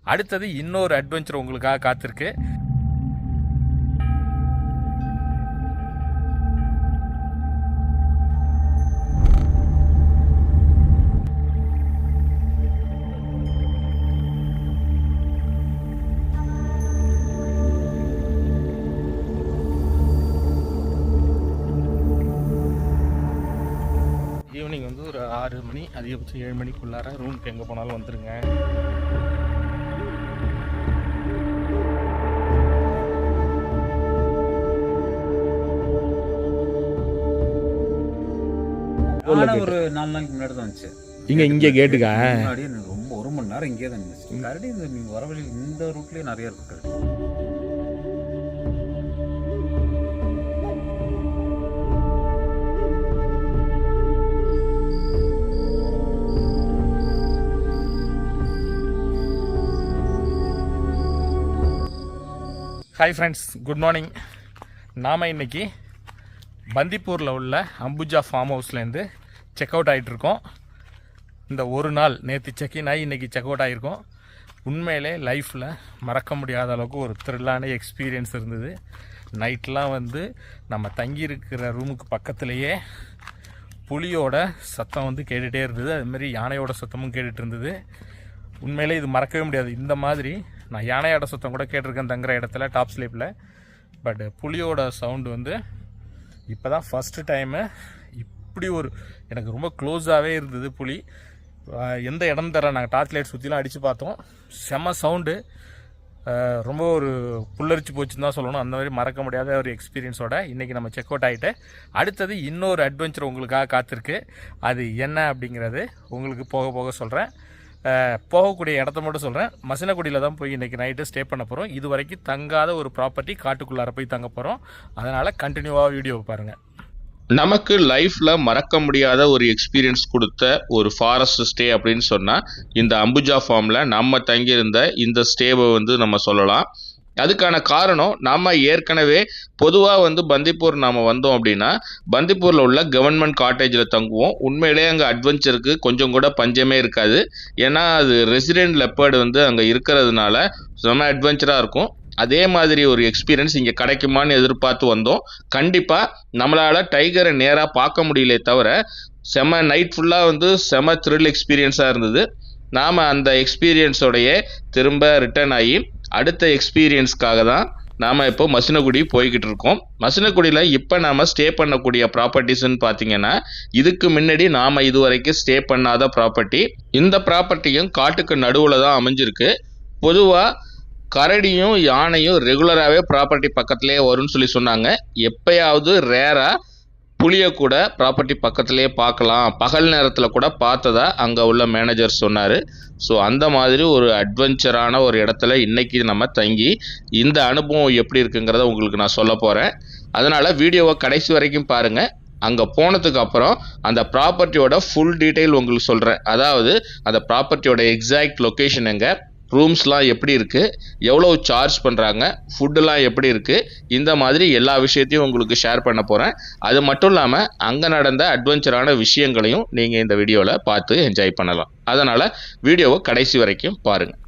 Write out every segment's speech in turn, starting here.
அடுத்தது இன்னொரு அட்வென்ச்சர் உங்களுக்காக காத்திருக்கு. ஈவினிங் வந்து ஒரு 6 மணி, அதிகபட்சம் 7 மணிக்குள்ளார ரூமுக்கு எங்கே போனாலும் வந்துடுங்க. ஒரு 4 நாளைக்கு முன்னாடி தான் வந்துச்சு. இங்கே கேட்டுக்கா முன்னாடி ரொம்ப 1 மணி நேரம் இங்கே தான் இருந்துச்சு. கரடி நீங்கள் வர வழி இந்த ரூட்லேயே நிறைய இருக்கு கரடி. Hi friends, good morning. நாம் இன்றைக்கி பந்திப்பூரில் உள்ள அம்புஜா ஃபார்ம் ஹவுஸ்லேருந்து செக் அவுட் ஆகிட்டுருக்கோம். இந்த ஒரு நாள் நேற்று செக்இன் ஆகி இன்றைக்கி செக் அவுட் ஆகிருக்கோம். உண்மையிலே லைஃப்பில் மறக்க முடியாத அளவுக்கு ஒரு த்ரில்லான எக்ஸ்பீரியன்ஸ் இருந்தது. நைட்லாம் வந்து நம்ம தங்கியிருக்கிற ரூமுக்கு பக்கத்துலேயே புலியோட சத்தம் வந்து கேட்டுகிட்டே இருந்தது. அதுமாரி யானையோட சத்தமும் கேட்டுகிட்டு இருந்தது. உண்மையிலே இது மறக்கவே முடியாது. இந்த மாதிரி நான் யானையோட சத்தம் கூட கேட்டிருக்கேன் தங்குற இடத்துல டாப் ஸ்லீப்பில். பட் புலியோட சவுண்டு வந்து இப்போ தான் ஃபஸ்ட்டு டைமு இப்படி ஒரு எனக்கு ரொம்ப க்ளோஸாகவே இருந்தது புலி. எந்த இடம் தர நாங்கள் டார்ச் லைட் சுற்றிலாம் அடித்து பார்த்தோம். செம்ம சவுண்டு, ரொம்ப ஒரு புல்லரிச்சு போச்சுன்னு தான் சொல்லணும். அந்த மாதிரி மறக்க முடியாத ஒரு எக்ஸ்பீரியன்ஸோட இன்றைக்கி நம்ம செக் அவுட் ஆகிட்டு அடுத்தது இன்னொரு அட்வென்ச்சர் உங்களுக்காக காத்திருக்கு. அது என்ன அப்படிங்கிறது உங்களுக்கு போக போக சொல்கிறேன். போகக்கூடிய இடத்த மட்டும் சொல்கிறேன். மசினகுடியில் தான் போய் இன்றைக்கி நைட்டு ஸ்டே பண்ண போகிறோம். இது வரைக்கும் தங்காத ஒரு ப்ராப்பர்ட்டி, காட்டுக்குள்ளார போய் தங்க போகிறோம். அதனால் கண்டினியூவாக வீடியோவை பாருங்கள். நமக்கு லைஃப்பில் மறக்க முடியாத ஒரு எக்ஸ்பீரியன்ஸ் கொடுத்த ஒரு ஃபாரஸ்ட் ஸ்டே அப்படின்னு சொன்னால் இந்த அம்புஜா ஃபார்மில் நம்ம தங்கியிருந்த இந்த ஸ்டேவை வந்து நம்ம சொல்லலாம். அதுக்கான காரணம், நம்ம ஏற்கனவே பொதுவாக வந்து பந்திப்பூர் நாம் வந்தோம் அப்படின்னா பந்திப்பூரில் உள்ள கவர்மெண்ட் காட்டேஜில் தங்குவோம். உண்மையிலே அங்கே அட்வென்ச்சருக்கு கொஞ்சம் கூட பஞ்சமே இருக்காது. ஏன்னா அது ரெசிடென்ட் லெப்பர்டு வந்து அங்கே இருக்கிறதுனால செம்ம அட்வென்ச்சராக இருக்கும். அதே மாதிரி ஒரு எக்ஸ்பீரியன்ஸ் இங்கே கிடைக்குமான்னு எதிர்பார்த்து வந்தோம். கண்டிப்பாக நம்மளால் டைகரை நேராக பார்க்க முடியலே தவிர செம்ம நைட் ஃபுல்லாக வந்து செம்ம த்ரில் எக்ஸ்பீரியன்ஸாக இருந்தது. நாம் அந்த எக்ஸ்பீரியன்ஸோடையே திரும்ப ரிட்டர்ன் ஆகி அடுத்த எக்ஸ்பீரியன்ஸ்க்காக தான் நாம் இப்போ மசினகுடி போய்கிட்டு இருக்கோம். மசினகுடியில் இப்போ நாம் ஸ்டே பண்ணக்கூடிய ப்ராப்பர்ட்டிஸ்ன்னு பார்த்தீங்கன்னா இதுக்கு முன்னாடி நாம் இது வரைக்கும் ஸ்டே பண்ணாத ப்ராப்பர்ட்டி. இந்த ப்ராப்பர்ட்டியும் காட்டுக்கு நடுவில் தான் அமைஞ்சிருக்கு. பொதுவாக கரடியும் யானையும் ரெகுலராகவே ப்ராப்பர்ட்டி பக்கத்துலேயே வரும்னு சொல்லி சொன்னாங்க. எப்பயாவது ரேராக புளியை கூட ப்ராப்பர்ட்டி பக்கத்துலேயே பார்க்கலாம், பகல் நேரத்தில் கூட பார்த்ததா அங்கே உள்ள மேனேஜர் சொன்னார். ஸோ அந்த மாதிரி ஒரு அட்வென்ச்சரான ஒரு இடத்துல இன்றைக்கி நம்ம தங்கி இந்த அனுபவம் எப்படி இருக்குங்கிறத உங்களுக்கு நான் சொல்ல போகிறேன். அதனால் வீடியோவை கடைசி வரைக்கும் பாருங்கள். அங்கே போனதுக்கு அப்புறம் அந்த ப்ராப்பர்ட்டியோட ஃபுல் டீட்டெயில் உங்களுக்கு சொல்கிறேன். அதாவது அந்த ப்ராப்பர்ட்டியோட எக்ஸாக்ட் லொக்கேஷன் எங்கே, ரூம்ஸ்லாம் எப்படி இருக்குது, எவ்வளோ சார்ஜ் பண்ணுறாங்க, ஃபுட்டுலாம் எப்படி இருக்குது, இந்த மாதிரி எல்லா விஷயத்தையும் உங்களுக்கு ஷேர் பண்ண போகிறேன். அது மட்டும் இல்லாமல் அங்கே நடந்த அட்வென்ச்சரான விஷயங்களையும் நீங்கள் இந்த வீடியோவில் பார்த்து என்ஜாய் பண்ணலாம். அதனால் வீடியோவை கடைசி வரைக்கும் பாருங்கள்.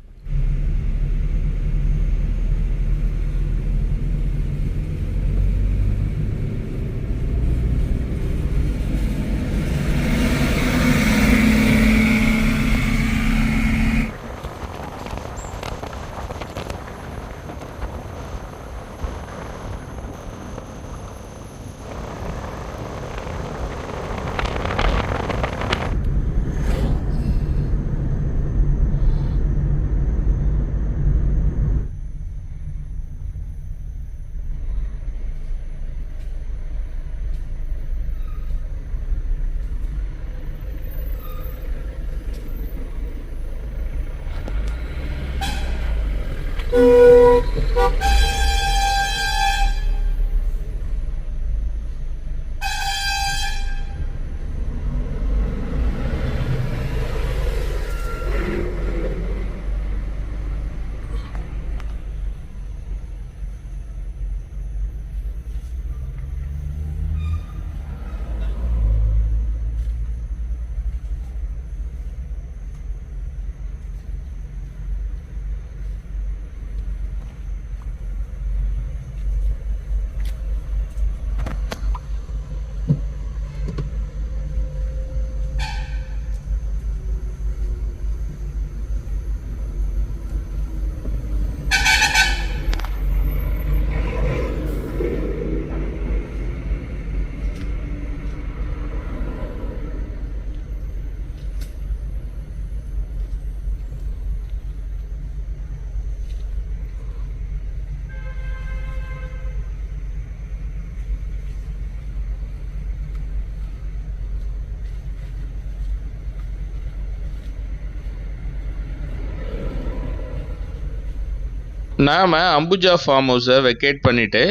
நாம் அம்புஜா ஃபார்ம் ஹவுஸை வெக்கேட் பண்ணிவிட்டு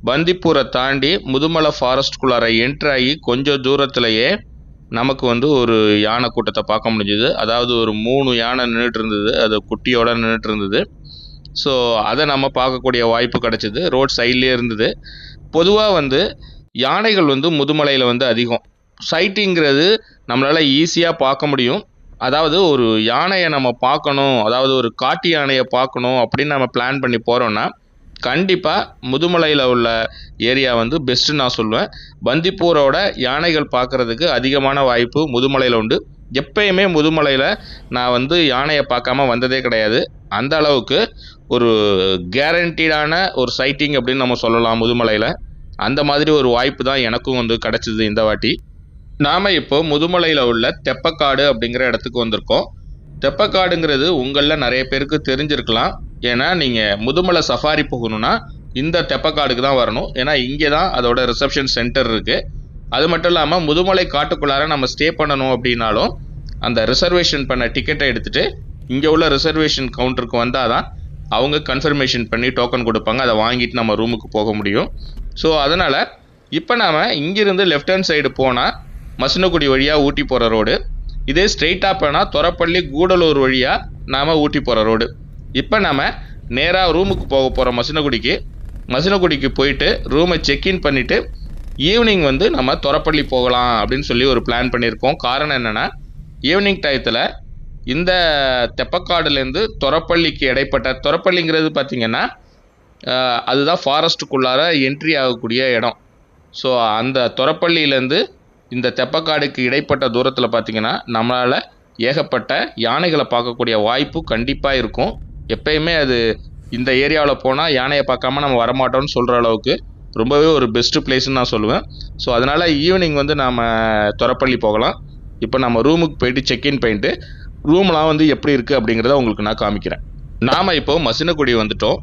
பந்திப்பூரை தாண்டி முதுமலை ஃபாரஸ்ட்குள்ளார என்ட்ராகி கொஞ்சம் தூரத்துலையே நமக்கு வந்து ஒரு யானை கூட்டத்தை பார்க்க முடிஞ்சுது. அதாவது ஒரு 3 யானை நின்றுட்டு இருந்தது, அது குட்டியோட நின்றுட்டு இருந்தது. ஸோ அதை நம்ம பார்க்கக்கூடிய வாய்ப்பு கிடச்சிது. ரோட் சைட்லேயே இருந்தது. பொதுவாக வந்து யானைகள் வந்து முதுமலையில் வந்து அதிகம். சைட்டிங்கிறது நம்மளால் ஈஸியாக பார்க்க முடியும். அதாவது ஒரு யானையை நம்ம பார்க்கணும், அதாவது ஒரு காட்டு யானையை பார்க்கணும் அப்படின்னு நம்ம பிளான் பண்ணி போகிறோன்னா கண்டிப்பாக முதுமலையில் உள்ள ஏரியா வந்து பெஸ்ட்டுன்னு நான் சொல்லுவேன். பந்திப்பூரோட யானைகள் பார்க்குறதுக்கு அதிகமான வாய்ப்பு முதுமலையில் உண்டு. எப்பயுமே முதுமலையில் நான் வந்து யானையை பார்க்காம வந்ததே கிடையாது. அந்த அளவுக்கு ஒரு கேரண்டீடான ஒரு சைட்டிங் அப்படின்னு நம்ம சொல்லலாம் முதுமலையில். அந்த மாதிரி ஒரு வாய்ப்பு தான் எனக்கும் வந்து கிடச்சிது இந்த வாட்டி. நாம் இப்போ முதுமலையில் உள்ள தெப்பக்காடு அப்படிங்கிற இடத்துக்கு வந்திருக்கோம். தெப்பக்காடுங்கிறது உங்களில் நிறைய பேருக்கு தெரிஞ்சிருக்கலாம். ஏன்னா நீங்கள் முதுமலை சஃபாரி போகணுன்னா இந்த தெப்பக்காடுக்கு தான் வரணும். ஏன்னா இங்கே தான் அதோட ரிசப்ஷன் சென்டர் இருக்குது. அது மட்டும் இல்லாமல் முதுமலை காட்டுக்குள்ளார நம்ம ஸ்டே பண்ணணும் அப்படின்னாலும் அந்த ரிசர்வேஷன் பண்ண டிக்கெட்டை எடுத்துகிட்டு இங்கே உள்ள ரிசர்வேஷன் கவுண்டருக்கு வந்தால் தான் அவங்க கன்ஃபர்மேஷன் பண்ணி டோக்கன் கொடுப்பாங்க. அதை வாங்கிட்டு நம்ம ரூமுக்கு போக முடியும். ஸோ அதனால் இப்போ நாம் இங்கிருந்து லெஃப்ட் ஹேண்ட் சைடு போனால் மசினகுடி வழியாக ஊட்டி போகிற ரோடு, இதே ஸ்ட்ரெயிட்டாக போனால் தொரப்பள்ளி கூடலூர் வழியாக நாம் ஊட்டி போகிற ரோடு. இப்போ நாம் நேராக ரூமுக்கு போக போகிறோம் மசினகுடிக்கு போயிட்டு ரூமை செக்இன் பண்ணிவிட்டு ஈவினிங் வந்து நம்ம தொரப்பள்ளி போகலாம் அப்படின்னு சொல்லி ஒரு பிளான் பண்ணியிருக்கோம். காரணம் என்னென்னா ஈவினிங் டயத்தில் இந்த தெப்பக்காடுலேருந்து தொரப்பள்ளிக்கு இடைப்பட்ட, தொரப்பள்ளிங்கிறது பார்த்திங்கன்னா அதுதான் ஃபாரஸ்ட்டுக்குள்ளார என்ட்ரி ஆகக்கூடிய இடம். ஸோ அந்த தொரப்பள்ளியிலேருந்து இந்த தெப்பக்காடுக்கு இடைப்பட்ட தூரத்தில் பார்த்திங்கன்னா நம்மளால் ஏகப்பட்ட யானைகளை பார்க்கக்கூடிய வாய்ப்பு கண்டிப்பாக இருக்கும். எப்பயுமே அது இந்த ஏரியாவில் போனால் யானையை பார்க்காம நம்ம வரமாட்டோம்னு சொல்கிற அளவுக்கு ரொம்பவே ஒரு பெஸ்ட்டு பிளேஸ்ன்னு நான் சொல்லுவேன். ஸோ அதனால் ஈவினிங் வந்து நாம் தொரப்பள்ளி போகலாம். இப்போ நம்ம ரூமுக்கு போயிட்டு செக்இன் பண்ணிட்டு ரூம்லாம் வந்து எப்படி இருக்குது அப்படிங்கிறத உங்களுக்கு நான் காமிக்கிறேன். நாம் இப்போ மசினகுடி வந்துட்டோம்.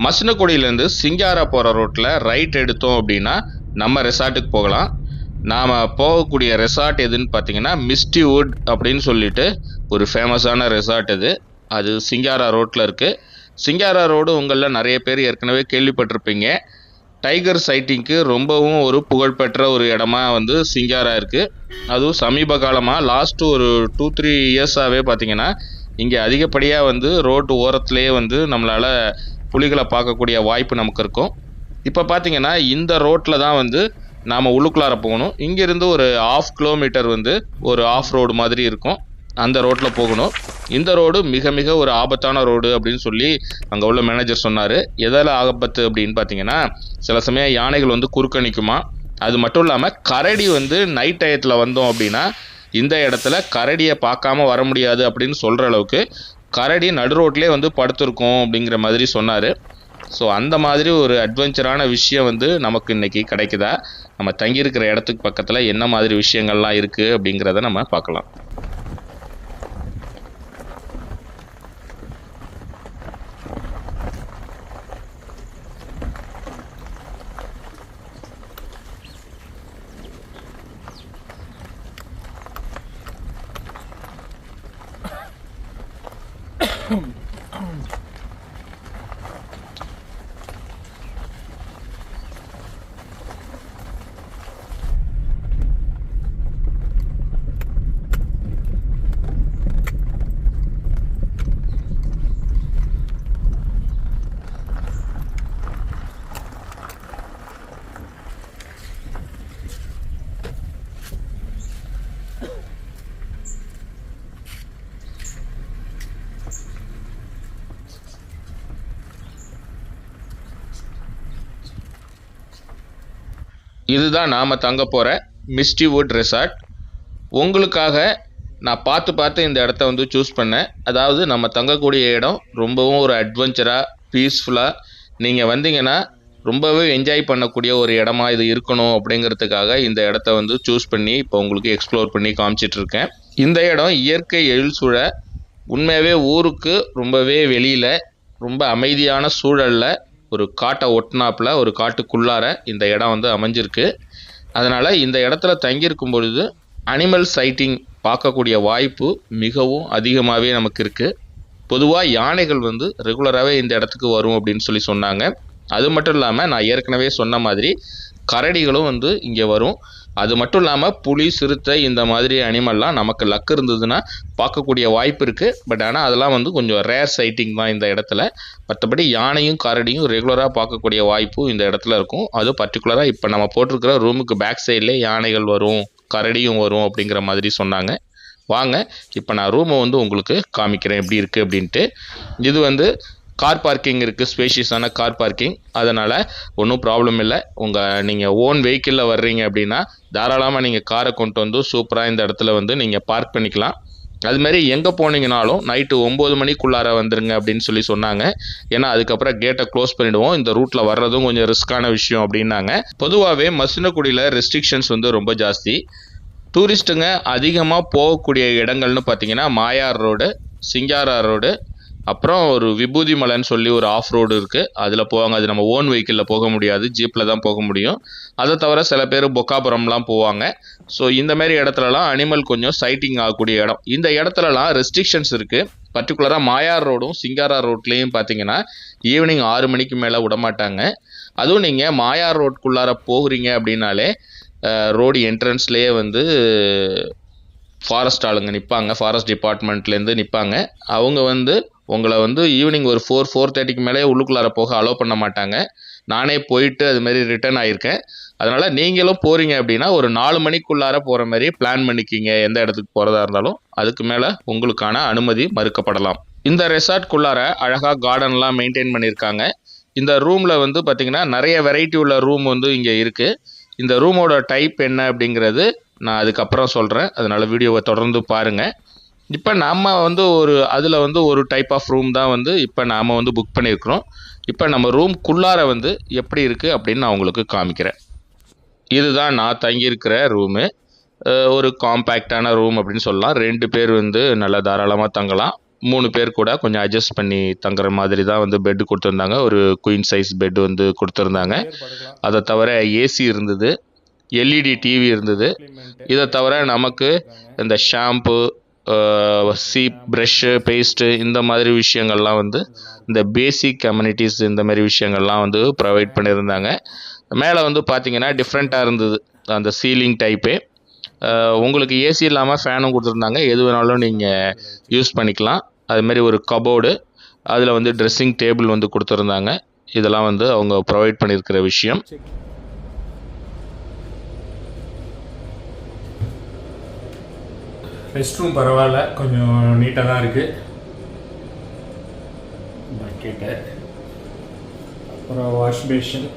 மசினகுடியிலேருந்து சிங்காரா போகிற ரோட்டில் ரைட் எடுத்தோம் அப்படின்னா நம்ம ரெசார்ட்டுக்கு போகலாம். நாம் போகக்கூடிய ரெசார்ட் எதுன்னு பார்த்தீங்கன்னா மிஸ்டி வுட் அப்படின்னு சொல்லிட்டு ஒரு ஃபேமஸான ரெசார்ட் அது சிங்காரா ரோட்டில் இருக்குது. சிங்காரா ரோடு உங்களில் நிறைய பேர் ஏற்கனவே கேள்விப்பட்டிருப்பீங்க. டைகர் சைட்டிங்க்கு ரொம்பவும் ஒரு புகழ்பெற்ற ஒரு இடமா வந்து சிங்காரா இருக்குது. அதுவும் சமீப காலமாக லாஸ்ட்டு ஒரு 2-3 இயர்ஸாகவே பார்த்திங்கன்னா இங்கே அதிகப்படியாக வந்து ரோட்டு ஓரத்துலேயே வந்து நம்மளால் புலிகளை பார்க்கக்கூடிய வாய்ப்பு நமக்கு இருக்கும். இப்போ பார்த்திங்கன்னா இந்த ரோட்டில் தான் வந்து நாம் உள்ளுக்குள்ளார போகணும். இங்கேருந்து ஒரு 1/2 கிலோமீட்டர் வந்து ஒரு ஆஃப் ரோடு மாதிரி இருக்கும். அந்த ரோட்டில் போகணும். இந்த ரோடு மிக மிக ஒரு ஆபத்தான ரோடு அப்படின்னு சொல்லி அங்கே உள்ள மேனேஜர் சொன்னார். எதால் ஆபத்து அப்படின்னு பார்த்தீங்கன்னா சில சமயம் யானைகள் வந்து குறுக்க நிற்குமா. அது மட்டும் இல்லாமல் கரடி வந்து நைட் டயத்தில் வந்தோம் அப்படின்னா இந்த இடத்துல கரடியை பார்க்காம வர முடியாது அப்படின்னு சொல்கிற அளவுக்கு கரடி நடு ரோட்லேயே வந்து படுத்திருக்கோம் அப்படிங்கிற மாதிரி சொன்னார். ஸோ அந்த மாதிரி ஒரு அட்வென்ச்சரான விஷயம் வந்து நமக்கு இன்றைக்கி கிடைக்குதா, நம்ம தங்கியிருக்கிற இடத்துக்கு பக்கத்தில் என்ன மாதிரி விஷயங்கள்லாம் இருக்குது அப்படிங்கிறத நம்ம பார்க்கலாம். இதுதான் நாம் தங்க போகிற மிஸ்டி வுட் ரெசார்ட். உங்களுக்காக நான் பார்த்து இந்த இடத்த வந்து சூஸ் பண்ணேன். அதாவது நம்ம தங்கக்கூடிய இடம் ரொம்பவும் ஒரு அட்வென்ச்சராக பீஸ்ஃபுல்லாக நீங்கள் வந்தீங்கன்னா ரொம்பவே என்ஜாய் பண்ணக்கூடிய ஒரு இடமா இது இருக்கணும் அப்படிங்கிறதுக்காக இந்த இடத்த வந்து சூஸ் பண்ணி இப்போ உங்களுக்கு எக்ஸ்ப்ளோர் பண்ணி காமிச்சிட்ருக்கேன். இந்த இடம் இயற்கை எழில்சூழ உண்மையாகவே ஊருக்கு ரொம்பவே வெளியில் ரொம்ப அமைதியான சூழலில் ஒரு காட்டை ஒட்டினாப்பில் ஒரு காட்டுக்குள்ளார இந்த இடம் வந்து அமைஞ்சிருக்கு. அதனால் இந்த இடத்துல தங்கியிருக்கும் பொழுது அனிமல் சைட்டிங் பார்க்கக்கூடிய வாய்ப்பு மிகவும் அதிகமாகவே நமக்கு இருக்குது. பொதுவாக யானைகள் வந்து ரெகுலராகவே இந்த இடத்துக்கு வரும் அப்படின்னு சொல்லி சொன்னாங்க. அது மட்டும் இல்லாமல் நான் ஏற்கனவே சொன்ன மாதிரி கரடிகளும் வந்து இங்கே வரும். அது மட்டும் இல்லாமல் புலி, சிறுத்தை இந்த மாதிரி அனிமல்லாம் நமக்கு லக் இருந்ததுன்னா பார்க்கக்கூடிய வாய்ப்பு இருக்குது. பட் ஆனால் அதெல்லாம் வந்து கொஞ்சம் ரேர் சைட்டிங் தான் இந்த இடத்துல. மற்றபடி யானையும் கரடியும் ரெகுலராக பார்க்கக்கூடிய வாய்ப்பும் இந்த இடத்துல இருக்கும். அதுவும் பர்டிகுலராக இப்போ நம்ம போட்டிருக்கிற ரூமுக்கு பேக் சைட்லேயே யானைகள் வரும், கரடியும் வரும் அப்படிங்கிற மாதிரி சொன்னாங்க. வாங்க இப்போ நான் ரூமை வந்து உங்களுக்கு காமிக்கிறேன் எப்படி இருக்குது அப்படின்ட்டு. இது வந்து கார் பார்க்கிங் இருக்குது, ஸ்பேஷியஸான கார் பார்க்கிங். அதனால் ஒன்றும் ப்ராப்ளம் இல்லை. நீங்கள் ஓன் வெஹிக்கிளில் வர்றீங்க அப்படின்னா தாராளமாக நீங்கள் காரை கொண்டு வந்து சூப்பராக இந்த இடத்துல வந்து நீங்கள் பார்க் பண்ணிக்கலாம். அதுமாரி எங்கே போனீங்கனாலும் நைட்டு 9 மணிக்குள்ளார வந்துருங்க அப்படின்னு சொல்லி சொன்னாங்க. ஏன்னா அதுக்கப்புறம் கேட்டை க்ளோஸ் பண்ணிவிடுவோம், இந்த ரூட்டில் வர்றதும் கொஞ்சம் ரிஸ்க்கான விஷயம் அப்படின்னாங்க. பொதுவாகவே மசினகுடியில் ரெஸ்ட்ரிக்ஷன்ஸ் வந்து ரொம்ப ஜாஸ்தி. டூரிஸ்ட்டுங்க அதிகமாக போகக்கூடிய இடங்கள்னு பார்த்தீங்கன்னா மாயார் ரோடு, சிங்காரா ரோடு, அப்புறம் ஒரு விபூதி மலைன்னு சொல்லி ஒரு ஆஃப் ரோடு இருக்குது, அதில் போவாங்க. அது நம்ம ஓன் வெஹிக்கிளில் போக முடியாது, ஜீப்பில் தான் போக முடியும். அதை தவிர சில பேர் பொக்காபுரம்லாம் போவாங்க. ஸோ இந்தமாரி இடத்துலலாம் அனிமல் கொஞ்சம் சைட்டிங் ஆகக்கூடிய இடம். இந்த இடத்துலலாம் ரெஸ்ட்ரிக்ஷன்ஸ் இருக்குது. பர்டிகுலராக மாயார் ரோடும் சிங்காரா ரோட்லேயும் பார்த்தீங்கன்னா ஈவினிங் 6 மணிக்கு மேலே விடமாட்டாங்க. அதுவும் நீங்கள் மாயார் ரோட்குள்ளார போகிறீங்க அப்படின்னாலே ரோடு என்ட்ரன்ஸ்லேயே வந்து ஃபாரஸ்ட் ஆளுங்க நிற்பாங்க, ஃபாரஸ்ட் டிபார்ட்மெண்ட்லேருந்து நிற்பாங்க. அவங்க வந்து உங்களை வந்து ஈவினிங் ஒரு 4-4:30க்கு மேலே உள்ளுக்குள்ளார போக அலோவ் பண்ண மாட்டாங்க. நானே போயிட்டு அதுமாரி ரிட்டர்ன் ஆகியிருக்கேன். அதனால் நீங்களும் போகிறீங்க அப்படின்னா ஒரு 4 மணிக்குள்ளார போகிற மாதிரி பிளான் பண்ணிக்கிங்க. எந்த இடத்துக்கு போகிறதா இருந்தாலும் அதுக்கு மேலே உங்களுக்கான அனுமதி மறுக்கப்படலாம். இந்த ரெசார்ட்குள்ளார அழகாக கார்டன்லாம் மெயின்டைன் பண்ணியிருக்காங்க. இந்த ரூமில் வந்து பார்த்திங்கன்னா நிறைய வெரைட்டி உள்ள ரூம் வந்து இங்கே இருக்குது. இந்த ரூமோட டைப் என்ன அப்படிங்கிறது நான் அதுக்கப்புறம் சொல்கிறேன். அதனால் வீடியோவை தொடர்ந்து பாருங்கள். இப்போ நம்ம வந்து அதில் வந்து ஒரு டைப் ஆஃப் ரூம் தான் வந்து இப்போ நாம் வந்து புக் பண்ணியிருக்கிறோம். இப்போ நம்ம ரூம்குள்ளார வந்து எப்படி இருக்குது அப்படின்னு நான் உங்களுக்கு காமிக்கிறேன். இதுதான் நான் தங்கியிருக்கிற ரூமு. ஒரு காம்பேக்டான ரூம் அப்படின்னு சொல்லலாம். 2 பேர் வந்து நல்லா தாராளமாக தங்கலாம். 3 பேர் கூட கொஞ்சம் அட்ஜஸ்ட் பண்ணி தங்குற மாதிரி தான் வந்து பெட்டு கொடுத்துருந்தாங்க. ஒரு குயின் சைஸ் பெட்டு வந்து கொடுத்துருந்தாங்க. அதை தவிர ஏசி இருந்தது, எல்இடி டிவி இருந்தது. இதை தவிர நமக்கு இந்த ஷாம்பு, சீப், ப்ரஷ்ஷு, பேஸ்ட்டு இந்த மாதிரி விஷயங்கள்லாம் வந்து இந்த பேசிக் கம்யூனிட்டிஸ் இந்த மாதிரி விஷயங்கள்லாம் வந்து ப்ரொவைட் பண்ணியிருந்தாங்க. மேலே வந்து பார்த்திங்கன்னா டிஃப்ரெண்ட்டாக இருந்தது அந்த சீலிங் டைப்பே. உங்களுக்கு ஏசி இல்லாமல் ஃபேனும் கொடுத்துருந்தாங்க. எது வேணாலும் நீங்கள் யூஸ் பண்ணிக்கலாம். அதுமாரி ஒரு கபோர்டு, அதில் வந்து ட்ரெஸ்ஸிங் டேபிள் வந்து கொடுத்துருந்தாங்க. இதெல்லாம் வந்து அவங்க ப்ரொவைட் பண்ணியிருக்கிற விஷயம். ரெஸ்ட் ரூம் பரவாயில்ல, கொஞ்சம் நீட்டாக தான் இருக்குது. பக்கெட்டு, அப்புறம் வாஷ் பேஷன்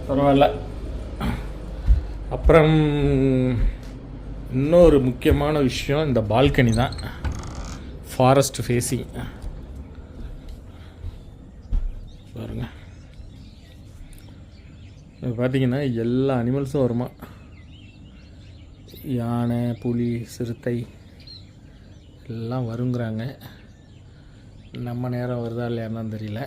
பரவாயில்ல. அப்புறம் இன்னொரு முக்கியமான விஷயம் இந்த பால்கனி தான். ஃபாரஸ்ட் ஃபேஸிங் பாருங்க. இது பார்த்தீங்கன்னா எல்லா அனிமல்ஸும் வருமா. யானை, புலி, சிறுத்தை எல்லாம் வருங்கிறாங்க. நம்ம நேரம் வருதா இல்லையான்னு தெரியல.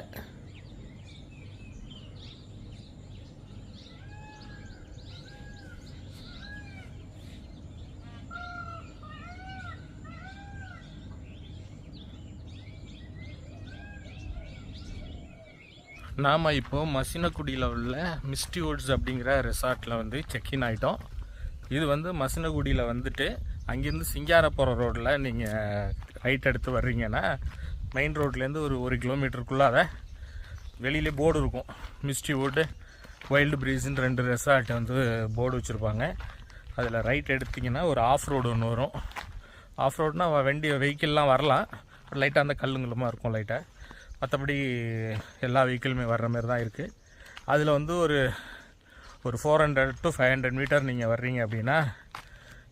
நாம் இப்போது மசினகுடியில் உள்ள மிஸ்டி வுட்ஸ் அப்படிங்கிற ரெசார்ட்டில் வந்து செக்இன் ஆகிட்டோம். இது வந்து மசினகுடியில் வந்துட்டு அங்கேருந்து சிங்காரா போகிற ரோட்டில் நீங்கள் ரைட் எடுத்து வர்றீங்கன்னா மெயின் ரோட்லேருந்து ஒரு 1 கிலோமீட்டருக்குள்ளார வெளியிலே போர்டு இருக்கும். மிஸ்டி வுட், வைல்டு ப்ரீஸ்ன்னு 2 ரெசார்ட் வந்து போர்டு வச்சுருப்பாங்க. அதில் ரைட் எடுத்திங்கன்னா ஒரு ஆஃப் ரோடு ஒன்று வரும். ஆஃப் ரோடுனால் வெஹிக்கிள்லாம் வரலாம், லைட்டாக அந்த கல்லுங்களுமா இருக்கும் லைட்டாக. மற்றபடி எல்லா வெஹிக்கிளுமே வர்ற மாதிரி தான் இருக்குது. அதில் வந்து ஒரு 400 to 500 மீட்டர் நீங்கள் வர்றீங்க அப்படின்னா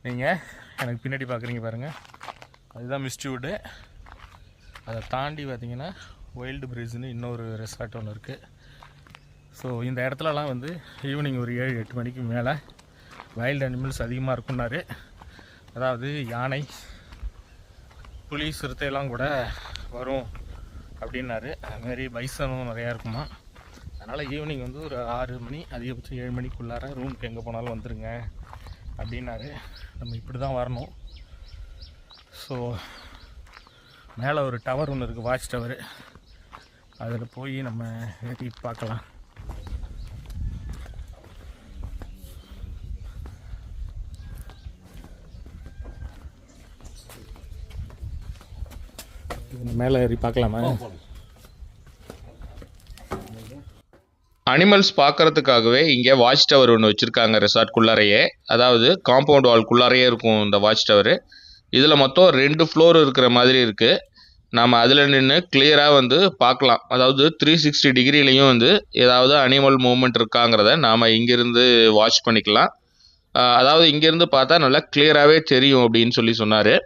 நீங்கள் எனக்கு பின்னாடி பார்க்குறீங்க பாருங்கள், அதுதான் மிஸ்டி வுட்டு. அதை தாண்டி பார்த்தீங்கன்னா வைல்டு ப்ரீஸ்ன்னு இன்னொரு ரெசார்ட் ஒன்று இருக்குது. ஸோ இந்த இடத்துலலாம் வந்து ஈவினிங் ஒரு 7-8 மணிக்கு மேலே வைல்டு அனிமல்ஸ் அதிகமாக இருக்குன்னாரு. அதாவது யானை, புலி, சிறுத்தையெல்லாம் கூட வரும் அப்படின்னாரு. அதுமாரி பைசனும் நிறையா இருக்குமா. அதனால் ஈவினிங் வந்து ஒரு 6 மணி, அதிகபட்சம் 7 மணிக்குள்ளார ரூமுக்கு எங்கே போனாலும் வந்துடுங்க அப்படின்னாரு. நம்ம இப்படி தான் வரணும். ஸோ மேலே ஒரு டவர் ஒன்று இருக்குது, வாட்ச் டவர். அதில் போய் நம்ம ஏறி பார்க்கலாம். மேலே ஏறி பார்க்கலாமா? அனிமல்ஸ் பார்க்கறதுக்காகவே இங்கே வாட்ச் டவர் ஒன்று வச்சுருக்காங்க ரெசார்ட்குள்ளாரையே. அதாவது காம்பவுண்ட் வால்குள்ளாரையே இருக்கும் இந்த வாட்ச் டவர். இதில் மொத்தம் 2 ஃப்ளோர் இருக்கிற மாதிரி இருக்குது. நாம் அதில் நின்று கிளியராக வந்து பார்க்கலாம். அதாவது 360 டிகிரிலையும் வந்து ஏதாவது அனிமல் மூவ்மெண்ட் இருக்காங்கிறத நாம் இங்கேருந்து வாட்ச் பண்ணிக்கலாம். அதாவது இங்கேருந்து பார்த்தா நல்லா கிளியராகவே தெரியும் அப்படின்னு சொன்னார்.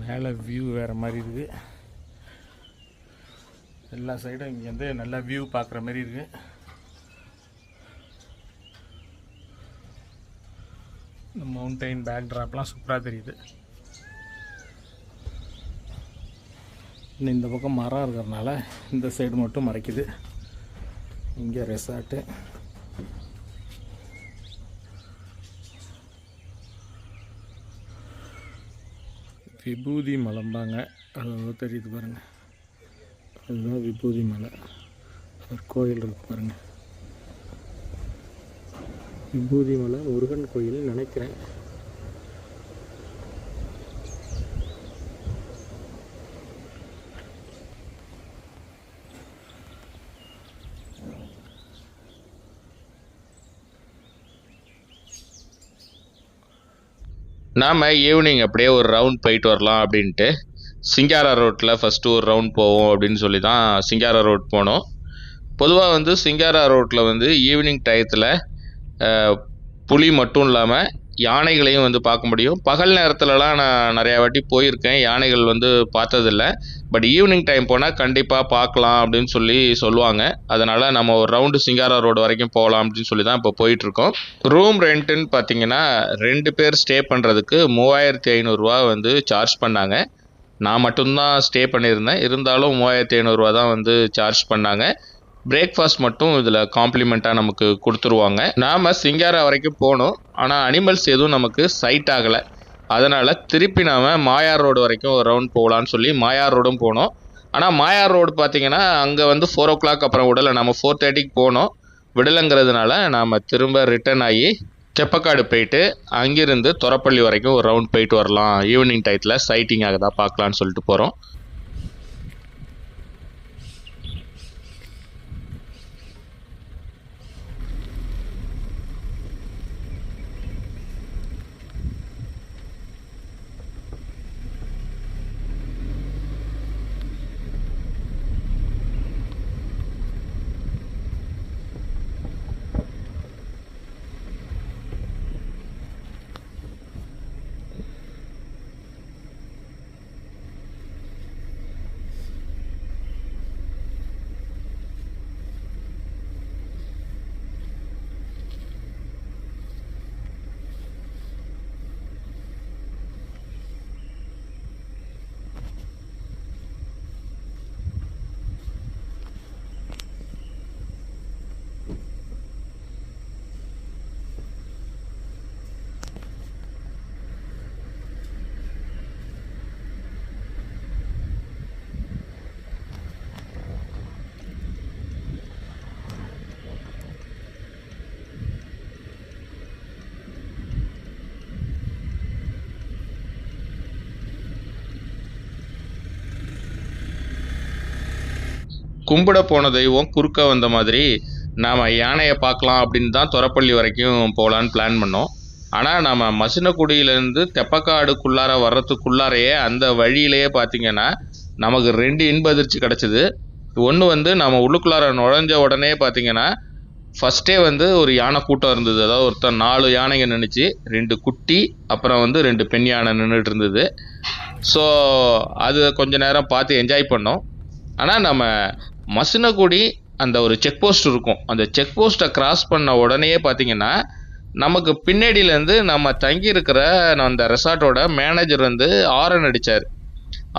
மேலே வியூ வேறு மாதிரி இருக்குது. எல்லா சைடும் இங்கேருந்து நல்லா வியூ பார்க்குற மாதிரி இருக்குது. இந்த மவுண்டைன் பேக் ட்ராப்லாம் சூப்பராக தெரியுது. இன்னும் இந்த பக்கம் மரம் இருக்கிறதுனால இந்த சைடு மட்டும் மறைக்குது. இங்கே ரெசார்ட்டு. விபூதி மலைம்பாங்க, அது தெரியுது பாருங்கள். அதுதான் விபூதி மலை. ஒரு கோயில் இருக்கு பாருங்கள். விபூதி மலை முருகன் கோயில் நினைக்கிறேன். நாம் ஈவினிங் அப்படியே ஒரு ரவுண்ட் போயிட்டு வரலாம் அப்படின்ட்டு சிங்காரா ரோட்டில் ஃபஸ்ட்டு ஒரு ரவுண்ட் போவோம் அப்படின்னு சொல்லி தான் சிங்காரா ரோட் போனோம். பொதுவாக வந்து சிங்காரா ரோட்டில் வந்து ஈவினிங் டயத்தில் புலி மட்டும் இல்லாமல் யானைகளையும் வந்து பார்க்க முடியும். பகல் நேரத்துலலாம் நான் நிறையா வாட்டி போயிருக்கேன், யானைகள் வந்து பார்த்ததில்ல. பட் ஈவினிங் டைம் போனால் கண்டிப்பாக பார்க்கலாம் அப்படின்னு சொல்லுவாங்க. அதனால் நம்ம ஒரு ரவுண்டு சிங்காரா ரோடு வரைக்கும் போகலாம் அப்படின்னு சொல்லி தான் இப்போ போயிட்டுருக்கோம். ரூம் ரெண்ட்டுன்னு பார்த்தீங்கன்னா 2 பேர் ஸ்டே பண்ணுறதுக்கு 3500 ரூபா வந்து சார்ஜ் பண்ணாங்க. நான் மட்டும்தான் ஸ்டே பண்ணியிருந்தேன், இருந்தாலும் 3500 ரூபா தான் வந்து சார்ஜ் பண்ணாங்க. பிரேக்ஃபாஸ்ட் மட்டும் இதில் காம்ப்ளிமெண்ட்டாக நமக்கு கொடுத்துருவாங்க. நாம் சிங்காரா வரைக்கும் போனோம், ஆனால் அனிமல்ஸ் எதுவும் நமக்கு சைட் ஆகலை. அதனால் திருப்பி நாம் மாயார் ரோடு வரைக்கும் ஒரு ரவுண்ட் போகலான்னு சொல்லி மாயார் ரோடும் போனோம். ஆனால் மாயார் ரோடு பார்த்திங்கன்னா அங்கே வந்து 4 o'clock அப்புறம் விடலை. நம்ம 4:30க்கு போனோம். விடலைங்கிறதுனால நாம் திரும்ப ரிட்டர்ன் ஆகி தெப்பக்காடு போயிட்டு அங்கிருந்து தொரப்பள்ளி வரைக்கும் ஒரு ரவுண்ட் போயிட்டு வரலாம். ஈவினிங் டயத்தில் சைட்டிங் ஆகுதா பார்க்கலான்னு சொல்லிட்டு போகிறோம். கும்பிட போன தெய்வம் குறுக்க வந்த மாதிரி நாம் யானையை பார்க்கலாம் அப்படின்னு தான் தொரப்பள்ளி வரைக்கும் போகலான்னு பிளான் பண்ணோம். ஆனால் நம்ம மசினக்குடியிலேருந்து தெப்பக்காடுக்குள்ளார வர்றதுக்குள்ளாரையே அந்த வழியிலேயே பார்த்திங்கன்னா நமக்கு 2 இன்ப அதிர்ச்சி கிடச்சிது. ஒன்று வந்து நம்ம உள்ளுக்குள்ளார நுழைஞ்ச உடனே பார்த்திங்கன்னா ஃபஸ்ட்டே வந்து ஒரு யானை கூட்டம் இருந்தது. அதாவது ஒருத்தர் 4 யானைங்க நின்றுச்சு, 2 குட்டி, அப்புறம் வந்து 2 பெண் யானை நின்றுட்டு இருந்தது. ஸோ அது கொஞ்ச நேரம் பார்த்து என்ஜாய் பண்ணோம். ஆனால் நம்ம மசினகுடி அந்த ஒரு செக் போஸ்ட் இருக்கும், அந்த செக் போஸ்ட்டை கிராஸ் பண்ண உடனே பார்த்திங்கன்னா நமக்கு பின்னாடியிலேருந்து நம்ம தங்கியிருக்கிற அந்த ரெசார்ட்டோட மேனேஜர் வந்து ஆரன் அடித்தார்.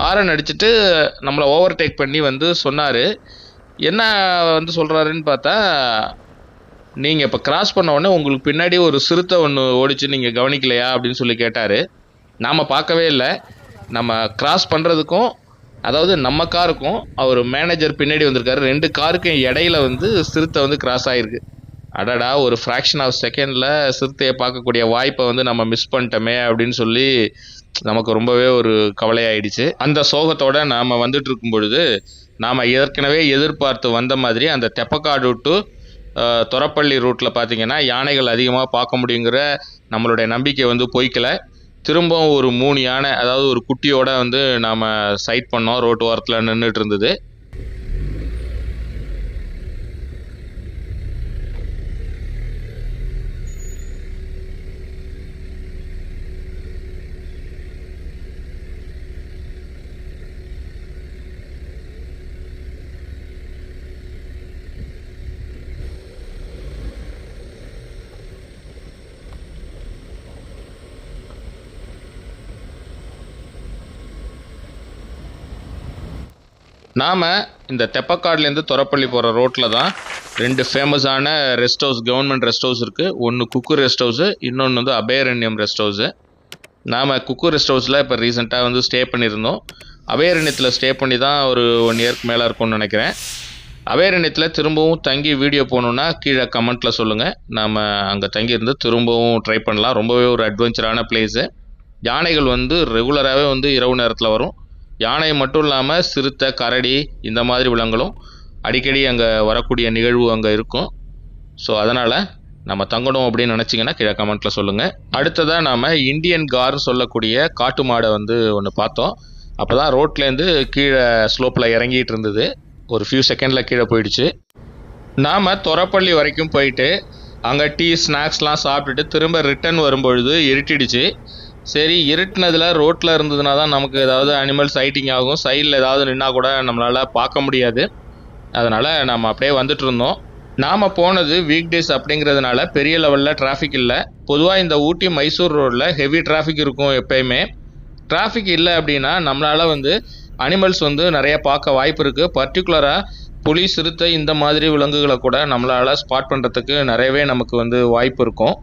ஆரன் அடிச்சுட்டு நம்மளை ஓவர்டேக் பண்ணி வந்து சொன்னார். என்ன வந்து சொல்கிறாருன்னு பார்த்தா, நீங்கள் இப்போ கிராஸ் பண்ண உடனே உங்களுக்கு பின்னாடி ஒரு சிறுத்தை ஒன்று ஓடிச்சு, நீங்கள் கவனிக்கலையா அப்படின்னு சொல்லி கேட்டார். நாம் பார்க்கவே இல்லை. நம்ம கிராஸ் பண்ணுறதுக்கும் அதாவது நம்ம காருக்கும் அவர் மேனேஜர் பின்னாடி வந்திருக்காரு, 2 காருக்கும் இடையில வந்து சிறுத்தை வந்து கிராஸ் ஆகிருக்கு. அடடா, ஒரு ஃப்ராக்ஷன் ஆஃப் செகண்டில் சிறுத்தையை பார்க்கக்கூடிய வாய்ப்பை வந்து நம்ம மிஸ் பண்ணிட்டோமே அப்படின்னு சொல்லி நமக்கு ரொம்பவே ஒரு கவலையாயிடுச்சு. அந்த சோகத்தோடு நாம் வந்துட்டு இருக்கும் பொழுது நாம் ஏற்கனவே எதிர்பார்த்து வந்த மாதிரி அந்த தெப்பக்காடு டு தொரப்பள்ளி ரூட்டில் பார்த்திங்கன்னா யானைகள் அதிகமாக பார்க்க முடியுங்கிற நம்மளுடைய நம்பிக்கை வந்து பொய்க்கல. திரும்பவும் ஒரு 3 யானை, அதாவது ஒரு குட்டியோட வந்து நாம் சைட் பண்ணோம். ரோட்டு ஓரத்தில் நின்றுட்டு இருந்தது. நாம் இந்த தெப்பக்காடுலேருந்து தொரப்பள்ளி போகிற ரோட்டில் தான் 2 ஃபேமஸான rest house, government rest house இருக்குது. ஒன்று குக்கு ரெஸ்ட் ஹவுஸு, இன்னொன்று வந்து அபயரண்யம் ரெஸ்ட் ஹவுஸு. நாம் குக்கு ரெஸ்ட் ஹவுஸில் இப்போ ரீசெண்டாக வந்து ஸ்டே பண்ணியிருந்தோம். அபயரண்யத்தில் ஸ்டே பண்ணி தான் ஒரு 1 இயர்க்கு மேலே இருக்கும்னு நினைக்கிறேன். அபயரண்யத்தில் திரும்பவும் தங்கி வீடியோ போகணுன்னா கீழே கமெண்ட்டில் சொல்லுங்கள். நாம் அங்கே தங்கியிருந்து திரும்பவும் ட்ரை பண்ணலாம். ரொம்பவே ஒரு அட்வென்ச்சரான பிளேஸு. யானைகள் வந்து ரெகுலராகவே வந்து இரவு நேரத்தில் வரும். யானை மட்டும் இல்லாமல் சிறுத்தை, கரடி இந்த மாதிரி விலங்குகளும் அடிக்கடி அங்கே வரக்கூடிய நிகழ்வு அங்கே இருக்கும். ஸோ அதனால் நம்ம தங்கணும் அப்படின்னு நினச்சிங்கன்னா கீழே கமெண்ட்டில் சொல்லுங்கள். அடுத்ததாக நாம் இந்தியன் கார்னு சொல்லக்கூடிய காட்டு மாடை வந்து ஒன்று பார்த்தோம். அப்போ தான் ரோட்லேருந்து கீழே ஸ்லோப்பில் இறங்கிட்டு இருந்தது. ஒரு ஃபியூ செகண்டில் கீழே போயிடுச்சு. நாம் தொரப்பள்ளி வரைக்கும் போயிட்டு அங்கே டீ ஸ்நாக்ஸ்லாம் சாப்பிட்டுட்டு திரும்ப ரிட்டர்ன் வரும்பொழுது இருட்டிடுச்சு. சரி, இருட்டினதில் ரோட்டில் இருந்ததுனா தான் நமக்கு ஏதாவது அனிமல் சைட்டிங் ஆகும். சைடில் ஏதாவது நின்னா கூட நம்மளால் பார்க்க முடியாது. அதனால் நம்ம அப்படியே வந்துட்டு இருந்தோம். நாம் போனது வீக் டேஸ் அப்படிங்கிறதுனால பெரிய லெவலில் டிராஃபிக் இல்லை. பொதுவாக இந்த ஊட்டி மைசூர் ரோடில் ஹெவி டிராஃபிக் இருக்கும் எப்பயுமே. டிராஃபிக் இல்லை அப்படின்னா நம்மளால் வந்து அனிமல்ஸ் வந்து நிறைய பார்க்க வாய்ப்பு இருக்குது. பர்டிகுலராக புலி, சிறுத்தை இந்த மாதிரி விலங்குகளை கூட நம்மளால் ஸ்பாட் பண்ணுறதுக்கு நிறையவே நமக்கு வந்து வாய்ப்பு இருக்கும்.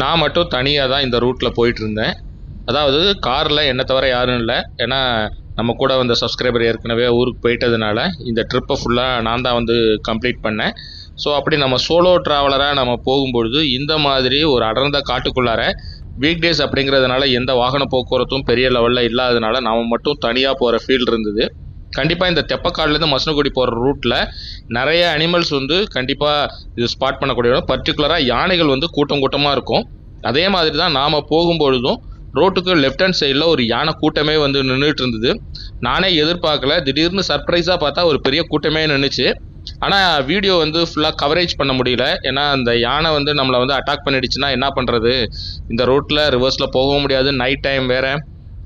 நான் மட்டும் தனியாக தான் இந்த ரூட்டில் போயிட்டு இருந்தேன். அதாவது காரில் என்னை தவிர யாரும் இல்லை. ஏன்னா நம்ம கூட வந்த சப்ஸ்கிரைபர் ஏற்கனவே ஊருக்கு போயிட்டதுனால இந்த ட்ரிப்பை ஃபுல்லாக நான் தான் வந்து கம்ப்ளீட் பண்ணேன். ஸோ அப்படி நம்ம சோலோ ட்ராவலராக நம்ம போகும்பொழுது இந்த மாதிரி ஒரு அடர்ந்த காட்டுக்குள்ளார வீக் டேஸ் அப்படிங்கிறதுனால எந்த வாகன போக்குவரத்தும் பெரிய லெவலில் இல்லாததுனால நம்ம மட்டும் தனியாக போகிற ஃபீல் இருந்தது. கண்டிப்பாக இந்த தெப்பக்காடுலேருந்து மசனகுடி போகிற ரூட்டில் நிறைய அனிமல்ஸ் வந்து கண்டிப்பாக இது ஸ்பாட் பண்ணக்கூடிய, பர்டிகுலராக யானைகள் வந்து கூட்டமாக இருக்கும். அதே மாதிரி தான் நாம் போகும்பொழுதும் ரோட்டுக்கு லெஃப்ட் ஹேண்ட் சைடில் ஒரு யானை கூட்டமே வந்து நின்றுட்டு இருந்தது. நானே எதிர்பார்க்கல, திடீர்னு சர்ப்ரைஸாக பார்த்தா ஒரு பெரிய கூட்டமே நின்றுச்சு. ஆனால் வீடியோ வந்து ஃபுல்லாக கவரேஜ் பண்ண முடியல. ஏன்னா அந்த யானை வந்து நம்மளை வந்து அட்டாக் பண்ணிடுச்சுன்னா என்ன பண்ணுறது, இந்த ரோட்டில் ரிவர்ஸில் போகவும் முடியாது, நைட் டைம் வேறு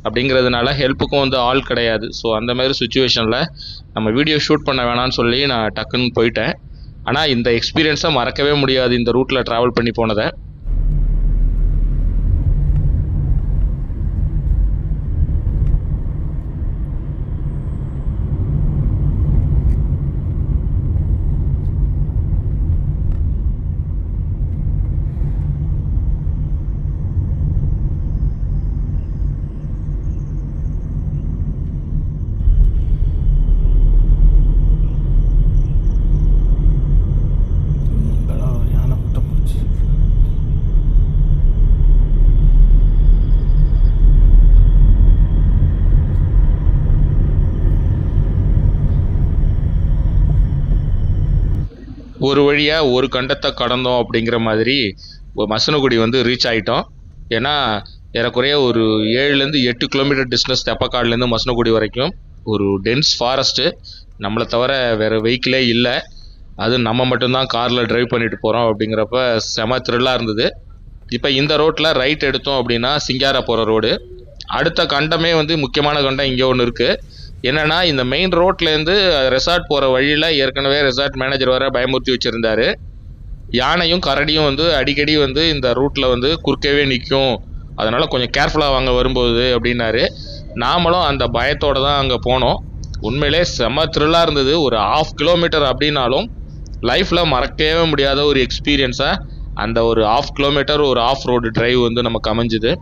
அப்படிங்கிறதுனால ஹெல்ப்புக்கும் வந்து ஆள் கிடையாது. ஸோ அந்த மாதிரி சுச்சுவேஷனில் நம்ம வீடியோ ஷூட் பண்ண வேணான்னு சொல்லி நான் டக்குன்னு போயிட்டேன். ஆனால் இந்த எக்ஸ்பீரியன்ஸை மறக்கவே முடியாது, இந்த ரூட்டில் ட்ராவல் பண்ணி போனதை. ஒரு வழியாக ஒரு கண்டத்தை கடந்தோம் அப்படிங்கிற மாதிரி மசனகுடி வந்து ரீச் ஆகிட்டோம். ஏன்னா ஏறக்குறைய ஒரு 7லேருந்து 8 கிலோமீட்டர் டிஸ்டன்ஸ் தெப்பக்காடுலேருந்து மசனகுடி வரைக்கும் ஒரு டென்ஸ் ஃபாரஸ்ட்டு. நம்மளை தவிர வேறு வெஹிக்கிளே இல்லை. அது நம்ம மட்டும்தான் காரில் ட்ரைவ் பண்ணிட்டு போகிறோம். அப்படிங்கிறப்ப செம த்ரில்லாக இருந்தது. இப்போ இந்த ரோட்டில் ரைட் எடுத்தோம் அப்படின்னா சிங்காரா போகிற ரோடு. அடுத்த கண்டமே வந்து முக்கியமான கண்டம் இங்கே ஒன்று இருக்குது. என்னன்னா இந்த மெயின் ரோட்லேருந்து ரெசார்ட் போகிற வழியில் ஏற்கனவே ரெசார்ட் மேனேஜர் வர பயமுறுத்தி வச்சுருந்தாரு. யானையும் கரடியும் வந்து அடிக்கடி வந்து இந்த ரூட்டில் வந்து குறுக்கவே நிற்கும், அதனால் கொஞ்சம் கேர்ஃபுல்லாக வாங்க வரும்போது அப்படின்னாரு. நாமளும் அந்த பயத்தோடு தான் அங்கே போனோம். உண்மையிலே செம்ம த்ரில்லாக இருந்தது. ஒரு 1/2 கிலோமீட்டர் அப்படின்னாலும் லைஃப்பில் மறக்கவே முடியாத ஒரு எக்ஸ்பீரியன்ஸாக அந்த ஒரு 1/2 கிலோமீட்டர் ஒரு ஆஃப் ரோடு டிரைவ் வந்து நமக்கு அமைஞ்சுது.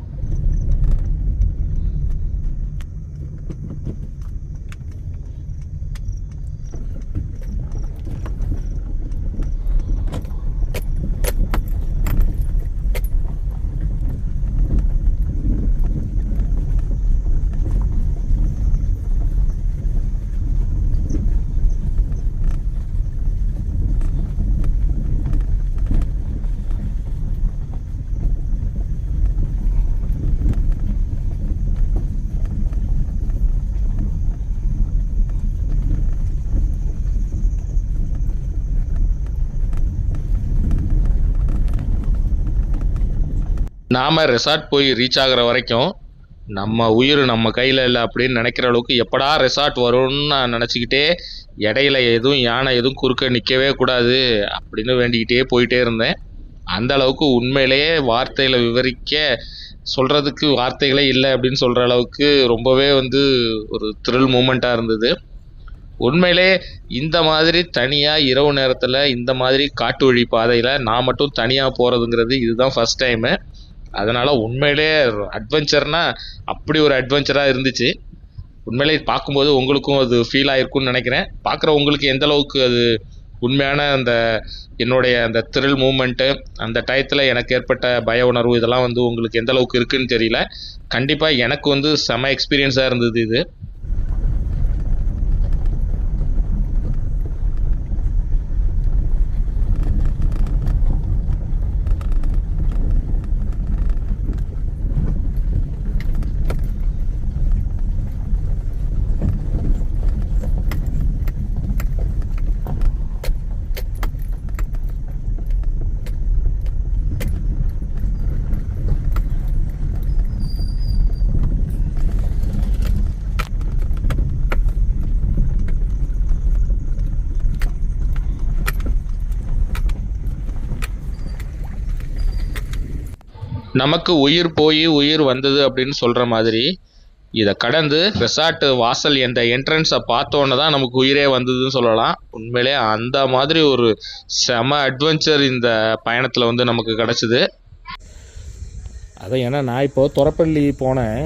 நாம் ரெசார்ட் போய் ரீச் ஆகிற வரைக்கும் நம்ம உயிர் நம்ம கையில் இல்லை அப்படின்னு நினைக்கிற அளவுக்கு எப்படா ரெசார்ட் வரும்னு நான் நினச்சிக்கிட்டே இடையில எதுவும் யானை எதுவும் குறுக்க நிற்கவே கூடாது அப்படின்னு வேண்டிக்கிட்டே போயிட்டே இருந்தேன். அந்த அளவுக்கு உண்மையிலேயே வார்த்தையில் விவரிக்க சொல்கிறதுக்கு வார்த்தைகளே இல்லை அப்படின்னு சொல்கிற அளவுக்கு ரொம்பவே வந்து ஒரு த்ரில் மூமெண்ட்டாக இருந்தது. உண்மையிலே இந்த மாதிரி தனியாக இரவு நேரத்தில் இந்த மாதிரி காட்டு வழி பாதையில் நான் மட்டும் தனியாக போகிறதுங்கிறது இதுதான் ஃபஸ்ட் டைமு. அதனால் உண்மையிலே அட்வென்ச்சர்னால் அப்படி ஒரு அட்வென்ச்சராக இருந்துச்சு. உண்மையிலே பார்க்கும்போது உங்களுக்கும் அது ஃபீல் ஆகிருக்குன்னு நினைக்கிறேன். பார்க்குற உங்களுக்கு எந்த அளவுக்கு அது உண்மையான அந்த என்னுடைய அந்த த்ரில் மூமெண்ட்டு, அந்த டயத்தில் எனக்கு ஏற்பட்ட பய உணர்வு இதெல்லாம் வந்து உங்களுக்கு எந்த அளவுக்கு இருக்குன்னு தெரியல. கண்டிப்பாக எனக்கு வந்து செம எக்ஸ்பீரியன்ஸாக இருந்தது இது. நமக்கு உயிர் போய் உயிர் வந்தது அப்படின்னு சொல்கிற மாதிரி இதை கடந்து ரெசார்ட்டு வாசல் என்ற என்ட்ரன்ஸை பார்த்தோன்னே தான் நமக்கு உயிரே வந்ததுன்னு சொல்லலாம். உண்மையிலே அந்த மாதிரி ஒரு செம அட்வென்ச்சர் இந்த பயணத்தில் வந்து நமக்கு கிடச்சிது. அதான் ஏன்னா நான் இப்போது தொரப்பள்ளி போனேன்.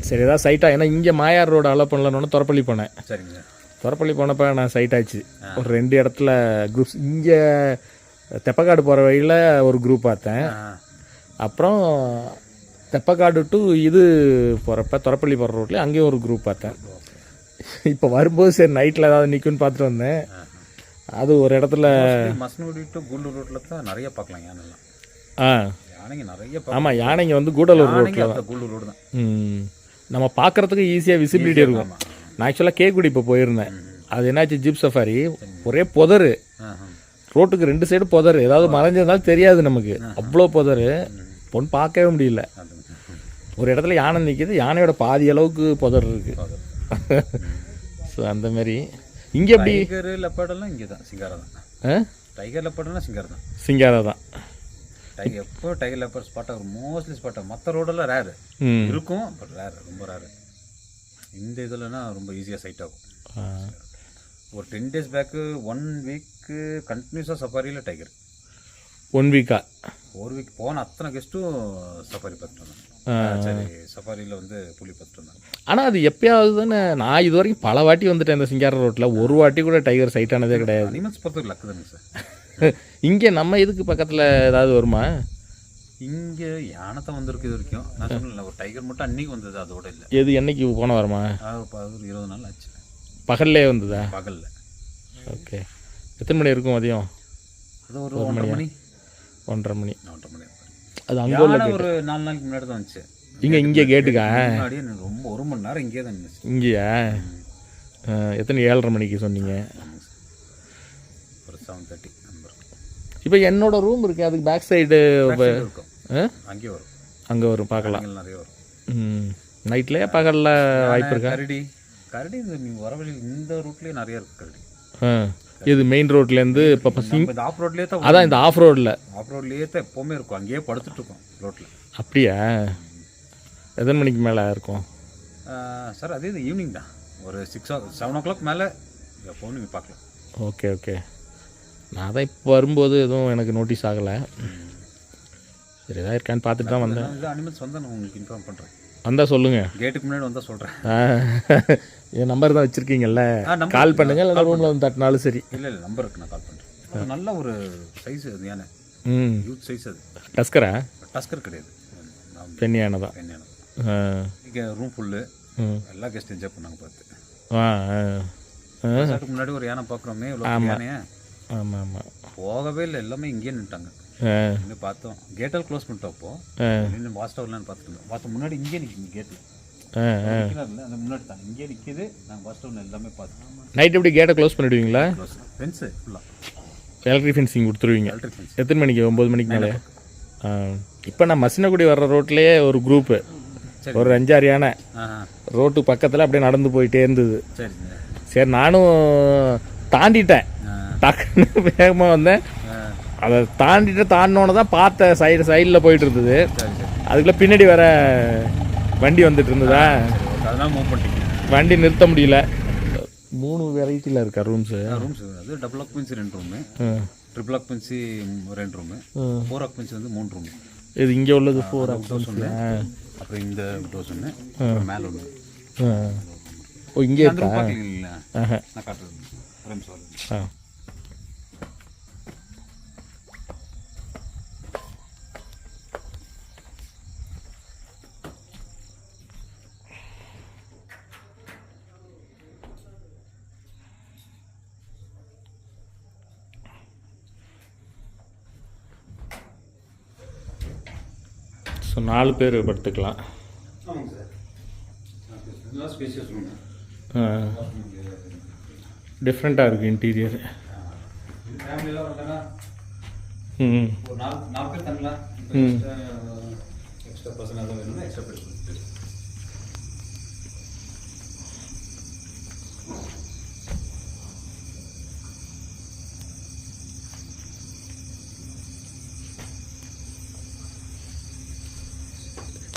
சரி ஏதாவது சைட்டாக, ஏன்னா இங்கே மாயார் ரோடு அலோ பண்ணலன்னு தொரப்பள்ளி போனேன். சரிங்க. தொரப்பள்ளி போனப்போ நான் சைட் ஆச்சு. ஒரு 2 இடத்துல குரூப்ஸ். இங்கே தெப்பக்காடு போகிற வழியில் ஒரு குரூப் பார்த்தேன். அப்புறம் தெப்பக்காடு டு இது போகிறப்ப தொரப்பள்ளி போகிற ரோட்லேயே அங்கேயும் ஒரு குரூப் பார்த்தேன். இப்போ வரும்போது சரி நைட்டில் ஏதாவது நிற்குன்னு பார்த்துட்டு வந்தேன். அது ஒரு இடத்துல மசனகுடி டு கூடலூர் ரோட்டில் தான் நிறைய பார்க்கலாம் யானைலாம். யானைங்க நிறைய. ஆமாம், யானைங்க வந்து கூடலூர் ரோட்டில் தான். கூடலூர் ரோடு தான். நம்ம பார்க்குறதுக்கு ஈஸியாக விசிபிலிட்டி இருக்கும். நான் ஆக்சுவலாக கேக்குடி இப்போ போயிருந்தேன். அது என்னாச்சு, ஜிப் சஃபாரி ஒரே புதரு, ரோட்டுக்கு 2 சைடு புதரு. ஏதாவது மறைஞ்சிருந்தாலும் தெரியாது நமக்கு, அவ்வளோ புதரு. பொண்ணு பார்க்கவே முடியல. ஒரு இடத்துல யானை நிற்கிது, யானையோட பாதி அளவுக்கு புதர் இருக்கு. ஸோ அந்த மாதிரி இங்கே எப்படி டைகர் லெப்பர்டெல்லாம் இங்கே தான் சிங்காரா தான். டைகர் லெப்பர்டுனா சிங்காரா தான். சிங்காரா தான். டைகர் எப்போ டைகர் லெப்பர்ட் ஸ்பாட் ஆகும், மோஸ்ட்லி ஸ்பாட் ஆகும். மற்ற ரோடெல்லாம் ரேரு இருக்கும், பட் ரேர், ரொம்ப ரேரு. இந்த இதுலனா ரொம்ப ஈஸியாக சைட் ஆகும். ஒரு 10 days பேக்கு 1 வீக்கு கண்டினியூஸாக சஃபாரியில் டைகர். 1 வீக்கா? 1 வீக் போன அத்தனை கெஸ்ட்டும் சஃபாரி பார்த்துட்டு வந்தாங்க. சரி, சஃபாரியில் வந்து புலி பார்த்துட்டு வந்தாங்க. ஆனால் அது எப்பயாவது தானே. நான் இது வரைக்கும் பல வாட்டி வந்துட்டேன் இந்த சிங்கார ரோட்டில், ஒரு வாட்டி கூட டைகர் சைட் ஆனதே கிடையாது. அனிமல்ஸ் பொறுத்தவரைக்கும் லக்கு தானே சார். இங்கே நம்ம இதுக்கு பக்கத்தில் ஏதாவது வருமா? இங்கே யானை தான் வந்திருக்கு இது வரைக்கும். நான் சொன்னேன் ஒரு டைகர் மட்டும் அன்றைக்கி வந்தது, அதோட இல்லை. எது என்னைக்கு போன வருமா? ஒரு 20 நாள் ஆச்சு. பகல்லே வந்ததா? பகலில். ஓகே. எத்தனை மணி இருக்கும் மதியம்? அது ஒரு 1:30 மணி. 1:30 மணி. அது அங்கே ஒரு 4 நாளைக்கு முன்னாடி தான் வந்துச்சு. இங்கே கேட்டுக்கா முன்னாடியே ரொம்ப 1 மணி நேரம் இங்கே தான் இருந்துச்சு. இங்கேயா? எத்தனை 7:30 மணிக்கு சொன்னீங்க? ஒரு 7:30 நம்பர். இப்போ என்னோட ரூம் இருக்கு, அதுக்கு பேக் சைடு இருக்கும். அங்கே வரும். அங்கே வரும், பார்க்கலாம். நிறைய வரும். நைட்லேயே பகலில் வாய்ப்பு இருக்கா? கரடி கரடி நீங்கள் வர வழியில் இந்த ரூட்லேயே நிறைய இருக்குது கரடி. இது மெயின் ரோட்லேருந்து இப்போ நம்ம இந்த ஆஃப் ரோட்லேயே தான் அதான் இந்த ஆஃப் ரோடில் தான் எப்போவுமே இருக்கும். அங்கேயே படுத்துட்டு இருக்கோம் ரோட்டில். அப்படியா? எத்தனை மணிக்கு மேலே இருக்கும் சார்? அதே இது ஈவினிங் தான், ஒரு 7 o'clock மேலே எப்போவும் நீங்கள் பார்க்கலாம். Okay okay. நான் தான் இப்போ வரும்போது எதுவும் எனக்கு நோட்டீஸ் ஆகலை. சரி, எதாவது இருக்கான்னு பார்த்துட்டு தான் வந்தேன். இது அனிமல்ஸ் வந்தால் நான் உங்களுக்கு இன்ஃபார்ம் பண்ணுறேன். வந்தால் சொல்லுங்கள். கேட்டுக்கு முன்னாடி வந்தால் சொல்கிறேன். என் நம்பர் தான் வச்சுருக்கீங்கல்ல, கால் பண்ணுங்கள். இல்லை ரூமில் வந்து தட்டினாலும் சரி. இல்லை நம்பருக்கு நான் கால் பண்ணுறேன். நல்ல ஒரு சைஸ் அது யானை. யூத் சைஸ் அது. டஸ்கரா? டஸ்கர் கிடையாது, பெண் யானை தான். பெண் யானை. இங்கே ரூம் ஃபுல்லு, எல்லா கெஸ்ட் என்ஜாய் பண்ணாங்க பார்த்து. அதுக்கு முன்னாடி ஒரு யானை பார்க்குறோமே, யானையா? ஆமாம் ஆமாம். போகவே இல்லை, எல்லாமே இங்கேயே நின்ட்டாங்க. இன்னும் பார்த்தோம், கேட்டால் க்ளோஸ் பண்ணிட்டோம். அப்போது வாஸ்ட் வரலான்னு பார்த்துருந்தோம். பார்த்து முன்னாடி இங்கே நிற்கிது கேட்டில். அந்த முன்னாடி தான் இங்கே நிற்கிது. நாங்கள் வாஸ்ட் வரல எல்லாமே பார்த்தோம். நைட் எப்படி கேட்டை க்ளோஸ் பண்ணிவிடுவீங்களா? ஃபென்ஸு ஃபுல்லாக எலக்ட்ரிக் ஃபென்சிங் கொடுத்துருவீங்க. Electric fence. எத்தனை மணிக்கு? 9 மணிக்கு மேலே. இப்போ நான் மசினகுடி வர்ற ரோட்லேயே ஒரு குரூப்பு, ஒரு 5-6 யானை ரோட்டு பக்கத்தில் அப்படியே நடந்து போயிட்டே இருந்தது. சரி சரி, நானும் தாண்டிட்டேன். டக்குன்னு வேகமாக வந்தேன். அதை தாண்டினோன்னு தான் பார்த்தேன், சைடில் போயிட்டு இருந்தது. அதுக்குள்ளே பின்னாடி வர வண்டி வந்துட்டு இருந்ததா, அதெல்லாம் மூவ் பண்ணிட்டீங்க. வண்டி நிறுத்த முடியல. 3 வெரைட்டியில் இருக்கா ரூம்ஸு? அது double occupancy 2 room, triple occupancy 2 room, 4 occupancy வந்து 3 ரூமு. இது இங்கே உள்ளது 4 ஆக்குபென்சி. அப்புறம் இந்த டோஸ் ஒன்று, மேலே ஒன்று. ஓ, இங்கே இருக்கா? நான் காட்டுறேன். ஸோ 4 பேர் படுத்துக்கலாம். ஆமாங்க சார். இதெல்லாம் ஸ்பேசியஸ் ரூம். டிஃப்ரெண்ட்டாக இருக்குது இன்டீரியர். ஃபேமிலியெலாம் வந்தாங்கன்னா ஒரு 4 பேர் தங்கலாம். எக்ஸ்ட்ரா பர்சன் எதாவது வேணும்னா எக்ஸ்ட்ரா பேர் கொடுத்து.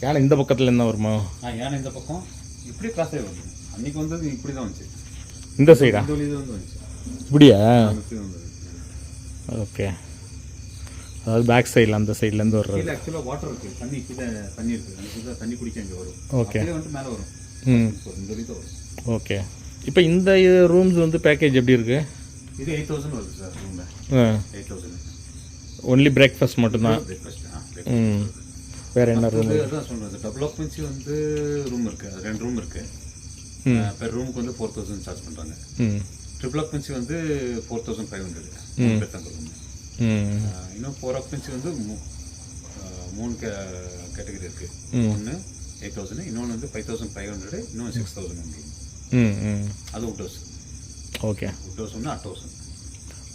யானை இந்த பக்கத்தில் என்ன வருமா? யானை இந்த பக்கம் இப்படி கிராஸ் ஆகி வருது. அன்றைக்கி வந்தது இப்படி தான் வந்துச்சு. இந்த சைடா? இந்த வழி தான் வந்துச்சு. இப்படியா? ஓகே. அதாவது பேக் சைடில் அந்த சைட்லேருந்து வர்றது. ஆக்சுவலாக வாட்டர் இருக்குது, தண்ணி கீழே தண்ணி இருக்குது. அந்த தண்ணி குடிக்க இங்கே வரும். ஓகே. வந்துட்டு மேலே வரும். இந்த வழி தான் வரும். ஓகே. இப்போ இந்த ரூம்ஸ் வந்து பேக்கேஜ் எப்படி இருக்குது? இது 8,000 வருது சார் ரூமில். 8,000. ஒன்லி பிரேக்ஃபாஸ்ட் மட்டும்தான்? பிரேக்ஃபாஸ்ட். வேறு என்ன ரூம்? அதுதான் சொல்கிறது. டபுள் ஆக்குபென்சி வந்து ரூம் இருக்குது, அது 2 ரூம் இருக்குது. பெர் ரூமுக்கு வந்து 4,000 சார்ஜ் பண்ணுறாங்க. ட்ரிபிள் ஆக்குபென்சி வந்து 4,500 பேர் தங்க ரூம். இன்னும் 4 ஆக்குபென்சி வந்து 3 கேட்டகரி இருக்குது. ஒன்று 8,000, இன்னொன்று வந்து 5,500, இன்னொன்று 6,000. அது would house. Okay. Would house ஒன்று 8,000.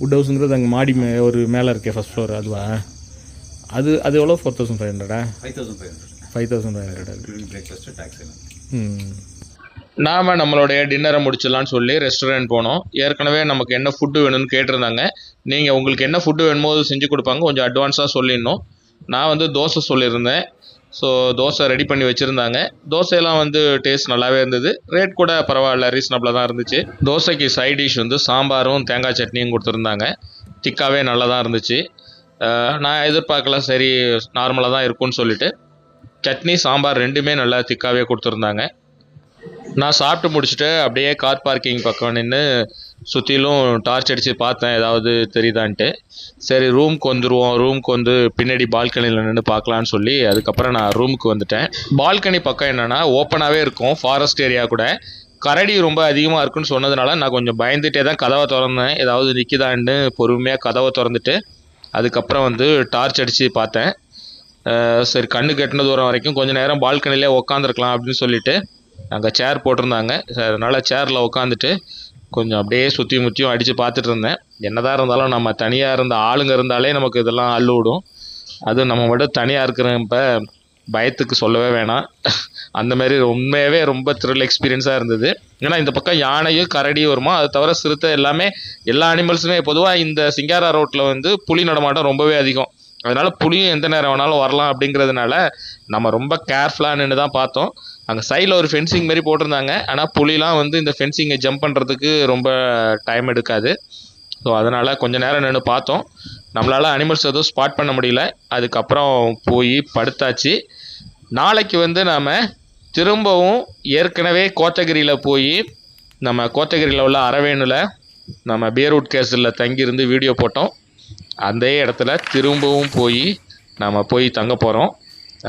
வுட் ஹவுஸுங்கிறது அங்கே மாடி ஒரு மேலே இருக்கே ஃபஸ்ட் ஃப்ளோர், அதுவா? அது எவ்வளோ? 4,500? 5,500 பிரேக்ஃபாஸ்ட்டு டேக்ஸ் எல்லாம். நாம் நம்மளுடைய டின்னரை முடிச்சிடலான்னு சொல்லி ரெஸ்டாரண்ட் போனோம். ஏற்கனவே நமக்கு என்ன ஃபுட்டு வேணும்னு கேட்டிருந்தாங்க. நீங்கள் உங்களுக்கு என்ன ஃபுட்டு வேணுமோ அது செஞ்சு கொடுப்பாங்க, கொஞ்சம் அட்வான்ஸாக சொல்லிடணும். நான் வந்து தோசை சொல்லியிருந்தேன். ஸோ தோசை ரெடி பண்ணி வச்சுருந்தாங்க. தோசையெல்லாம் வந்து டேஸ்ட் நல்லாவே இருந்தது. ரேட் கூட பரவாயில்ல, ரீசனபிளாக தான் இருந்துச்சு. தோசைக்கு சைட் டிஷ் வந்து சாம்பாரும் தேங்காய் சட்னியும் கொடுத்துருந்தாங்க. திக்காகவே நல்லா தான் இருந்துச்சு. நான் எதிர்பார்க்கல, சரி நார்மலாக தான் இருக்கும்னு சொல்லிவிட்டு சட்னி சாம்பார் 2மே நல்லா திக்காகவே கொடுத்துருந்தாங்க. நான் சாப்பிட்டு முடிச்சுட்டு அப்படியே கார் பார்க்கிங் பக்கம் நின்று சுற்றிலும் டார்ச் அடித்து பார்த்தேன் ஏதாவது தெரியுதான்ட்டு. சரி ரூமுக்கு வந்துடுவோம், ரூமுக்கு வந்து பின்னாடி பால்கனியில் நின்று பார்க்கலான்னு சொல்லி அதுக்கப்புறம் நான் ரூமுக்கு வந்துட்டேன். பால்கனி பக்கம் என்னென்னா ஓப்பனாகவே இருக்கும், ஃபாரஸ்ட் ஏரியா கூட. கரடி ரொம்ப அதிகமாக இருக்குன்னு சொன்னதுனால நான் கொஞ்சம் பயந்துகிட்டே தான் கதவை திறந்தேன், ஏதாவது நிற்கிதான்னு பொறுமையாக கதவை திறந்துட்டு அதுக்கப்புறம் வந்து டார்ச் அடித்து பார்த்தேன். சரி கண்ணு கெட்டின தூரம் வரைக்கும் கொஞ்சம் நேரம் பால்கனிலே உக்காந்துருக்கலாம் அப்படின்னு சொல்லிட்டு அங்கே சேர் போட்டிருந்தாங்க. அதனால் சேரில் உட்காந்துட்டு கொஞ்சம் அப்படியே சுற்றி முற்றியும் அடித்து பார்த்துட்டு இருந்தேன். என்னதான் இருந்தாலும் நம்ம தனியாக இருந்த ஆளுங்க இருந்தாலே நமக்கு இதெல்லாம் அள்ளு விடும். அதுவும் நம்ம மட்டும் தனியாக இருக்கிறப்ப பயத்துக்கு சொல்லவே வேணாம். அந்த மாதிரி உண்மையாகவே ரொம்ப த்ரில் எக்ஸ்பீரியன்ஸாக இருந்தது. ஏன்னா இந்த பக்கம் யானையும் கரடியும் வருமா, அது தவிர சிறுத்தை எல்லாமே எல்லா அனிமல்ஸுமே. பொதுவாக இந்த சிங்காரா ரோட்டில் வந்து புலி நடமாட்டம் ரொம்பவே அதிகம். அதனால் புலியும் எந்த நேரம் வேணாலும் வரலாம் அப்படிங்கிறதுனால நம்ம ரொம்ப கேர்ஃபுல்லாக நின்று தான் பார்த்தோம். அங்கே சைடில் ஒரு ஃபென்சிங் மாதிரி போட்டிருந்தாங்க. ஆனால் புலிலாம் வந்து இந்த ஃபென்சிங்கை ஜம்ப் பண்ணுறதுக்கு ரொம்ப டைம் எடுக்காது. ஸோ அதனால் கொஞ்சம் நேரம் நின்று பார்த்தோம். நம்மளால் அனிமல்ஸ் எதுவும் ஸ்பாட் பண்ண முடியல. அதுக்கப்புறம் போய் படுத்தாச்சு. நாளைக்கு வந்து நாம் திரும்பவும் ஏற்கனவே கோத்தகிரியில் போய் நம்ம கோத்தகிரியில் உள்ள அரவேணில் நம்ம பியர்வுட் கேஸில் தங்கியிருந்து வீடியோ போட்டோம். அந்த இடத்துல திரும்பவும் போய் நம்ம போய் தங்க போகிறோம்.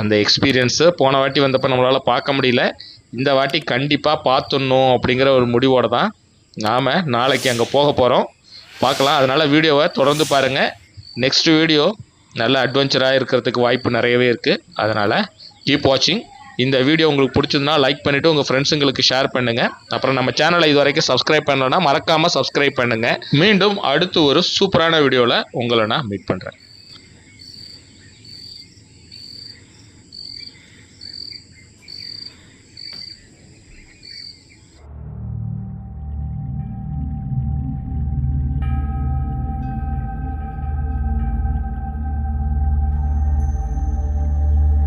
அந்த எக்ஸ்பீரியன்ஸு போன வாட்டி வந்தப்போ நம்மளால் பார்க்க முடியல. இந்த வாட்டி கண்டிப்பாக பார்த்துடணும் அப்படிங்கிற ஒரு முடிவோடு தான் நாம் நாளைக்கு அங்கே போக போகிறோம். பார்க்கலாம். அதனால் வீடியோவை தொடர்ந்து பாருங்கள். நெக்ஸ்ட் வீடியோ நல்ல அட்வென்ச்சராக இருக்கிறதுக்கு வாய்ப்பு நிறையவே இருக்குது. அதனால் கீப் வாட்சிங். இந்த வீடியோ உங்களுக்கு பிடிச்சதுன்னா லைக் பண்ணிவிட்டு உங்கள் ஃப்ரெண்ட்ஸுங்களுக்கு ஷேர் பண்ணுங்கள். அப்புறம் நம்ம சேனலை இது வரைக்கும் சப்ஸ்கிரைப் பண்ணலன்னா மறக்காமல் சப்ஸ்கிரைப் பண்ணுங்கள். மீண்டும் அடுத்து ஒரு சூப்பரான வீடியோவில் உங்களை நான் மீட் பண்ணுறேன்.